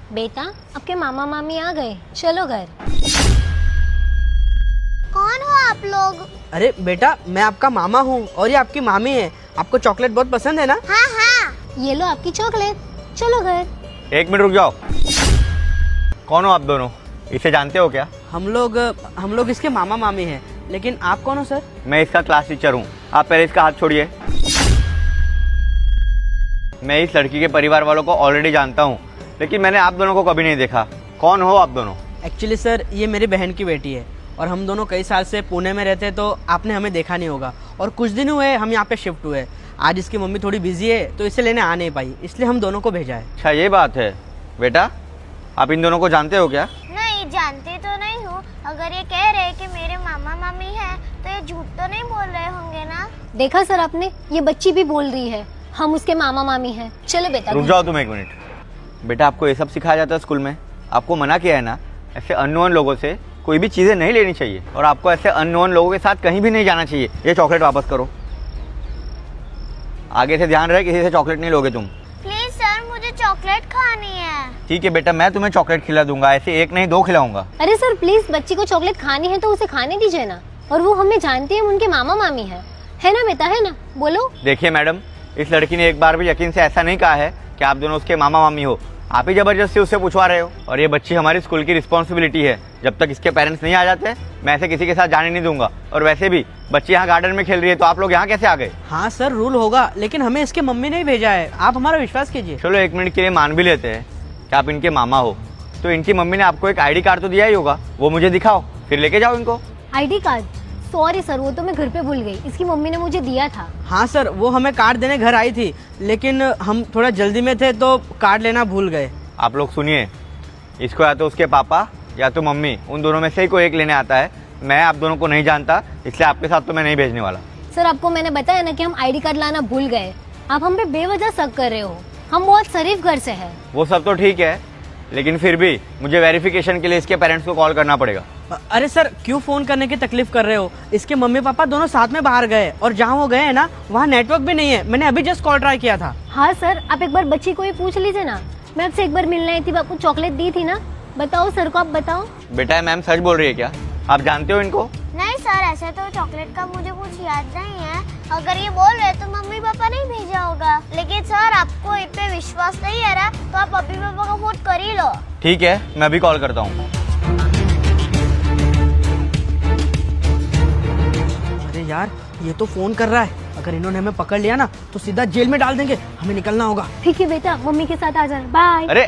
बेटा, आपके मामा मामी आ गए, चलो घर। कौन हो आप लोग? अरे बेटा, मैं आपका मामा हूँ और ये आपकी मामी है। आपको चॉकलेट बहुत पसंद है ना? हाँ हाँ। ये लो आपकी चॉकलेट, चलो घर। एक मिनट रुक जाओ। कौन हो आप दोनों? इसे जानते हो क्या? हम लोग इसके मामा मामी हैं। लेकिन आप कौन हो सर? मैं इसका क्लास टीचर हूँ। आप पहले इसका हाथ छोड़िए। मैं इस लड़की के परिवार वालों को ऑलरेडी जानता हूँ, लेकिन मैंने आप दोनों को कभी नहीं देखा। कौन हो आप दोनों? एक्चुअली सर, ये मेरी बहन की बेटी है और हम दोनों कई साल से पुणे में रहते हैं, तो आपने हमें देखा नहीं होगा। और कुछ दिन हुए हम यहाँ पे शिफ्ट हुए। आज इसकी मम्मी थोड़ी बिजी है तो इसे लेने आ नहीं पाई, इसलिए हम दोनों को भेजा है। अच्छा, ये बात है। बेटा, आप इन दोनों को जानते हो क्या? नहीं, जानते तो नहीं हूँ। अगर ये कह रहे कि मेरे मामा मामी हैं, तो ये झूठ तो नहीं बोल रहे होंगे ना? देखा सर आपने, ये बच्ची भी बोल रही है हम उसके मामा मामी हैं। चलो बेटा रुक घर। जाओ तुम एक मिनट। बेटा, आपको ये सब सिखाया जाता है स्कूल में? आपको मना किया है ना, ऐसे अननोन लोगों से कोई भी चीज़ें नहीं लेनी चाहिए और आपको ऐसे अननोन लोगों के साथ कहीं भी नहीं जाना चाहिए। ये चॉकलेट वापस करो। आगे से ध्यान रहे, किसी से चॉकलेट नहीं लोगे तुम। प्लीज सर, मुझे चॉकलेट खानी है। ठीक है बेटा, मैं तुम्हें चॉकलेट खिला दूंगा। ऐसे एक नहीं, 2 खिलाऊंगा। अरे सर प्लीज, बच्ची को चॉकलेट खानी है तो उसे खाने दीजिए ना। और वो हमें जानती है, हम उनके मामा मामी है ना बेटा, है ना? बोलो। देखिए मैडम, इस लड़की ने एक बार भी यकीन से ऐसा नहीं कहा है कि आप दोनों उसके मामा मामी हो। आप ही जबरदस्ती उससे पूछवा रहे हो। और ये बच्ची हमारी स्कूल की रिस्पॉन्सिबिलिटी है। जब तक इसके पेरेंट्स नहीं आ जाते, मैं ऐसे किसी के साथ जाने नहीं दूंगा। और वैसे भी बच्ची यहाँ गार्डन में खेल रही है, तो आप लोग यहाँ कैसे आ गए? हाँ सर, रूल होगा, लेकिन हमें इसके मम्मी ने ही भेजा है। आप हमारा विश्वास कीजिए। चलो एक मिनट के लिए मान भी लेते हैं कि आप इनके मामा हो, तो इनकी मम्मी ने आपको एक ID कार्ड तो दिया ही होगा। वो मुझे दिखाओ, फिर लेके जाओ इनको। ID card? सॉरी सर, वो तो मैं घर पे भूल गई। इसकी मम्मी ने मुझे दिया था। हाँ सर, वो हमें कार्ड देने घर आई थी, लेकिन हम थोड़ा जल्दी में थे तो कार्ड लेना भूल गए। आप लोग सुनिए, इसको या तो उसके पापा या तो मम्मी, उन दोनों में से ही कोई एक लेने आता है। मैं आप दोनों को नहीं जानता, इसलिए आपके साथ तो मैं नहीं भेजने वाला। सर आपको मैंने बताया ना कि हम ID कार्ड लाना भूल गए। आप हम पे बेवजह शक कर रहे हो। हम बहुत शरीफ घर से हैं। वो सब तो ठीक है, लेकिन फिर भी मुझे वेरिफिकेशन के लिए इसके पेरेंट्स को कॉल करना पड़ेगा। अरे सर, क्यों फोन करने की तकलीफ कर रहे हो? इसके मम्मी पापा दोनों साथ में बाहर गए और जहाँ वो गए हैं ना, वहाँ नेटवर्क भी नहीं है। मैंने अभी जस्ट कॉल ट्राई किया था। हाँ सर, आप एक बार बच्ची को ही पूछ लीजिए ना। मैं आपसे एक बार मिलने आई थी, आपको चॉकलेट दी थी ना। बताओ सर को, आप बताओ। बेटा, मैम सच बोल रही है क्या? आप जानते हो इनको? नहीं सर, ऐसे तो चॉकलेट का मुझे कुछ याद नहीं है। अगर ये बोल रहे तो मम्मी पापा नहीं भेजा होगा। लेकिन सर, आपको इन पे विश्वास नहीं है ना, तो आप अभी पापा को फोन कर ही लो। ठीक है, मैं अभी कॉल करता हूँ। अरे यार, ये तो फोन कर रहा है। अगर इन्होंने हमें पकड़ लिया ना, तो सीधा जेल में डाल देंगे। हमें निकलना होगा। ठीक है बेटा, मम्मी के साथ आ जाना। बाय। अरे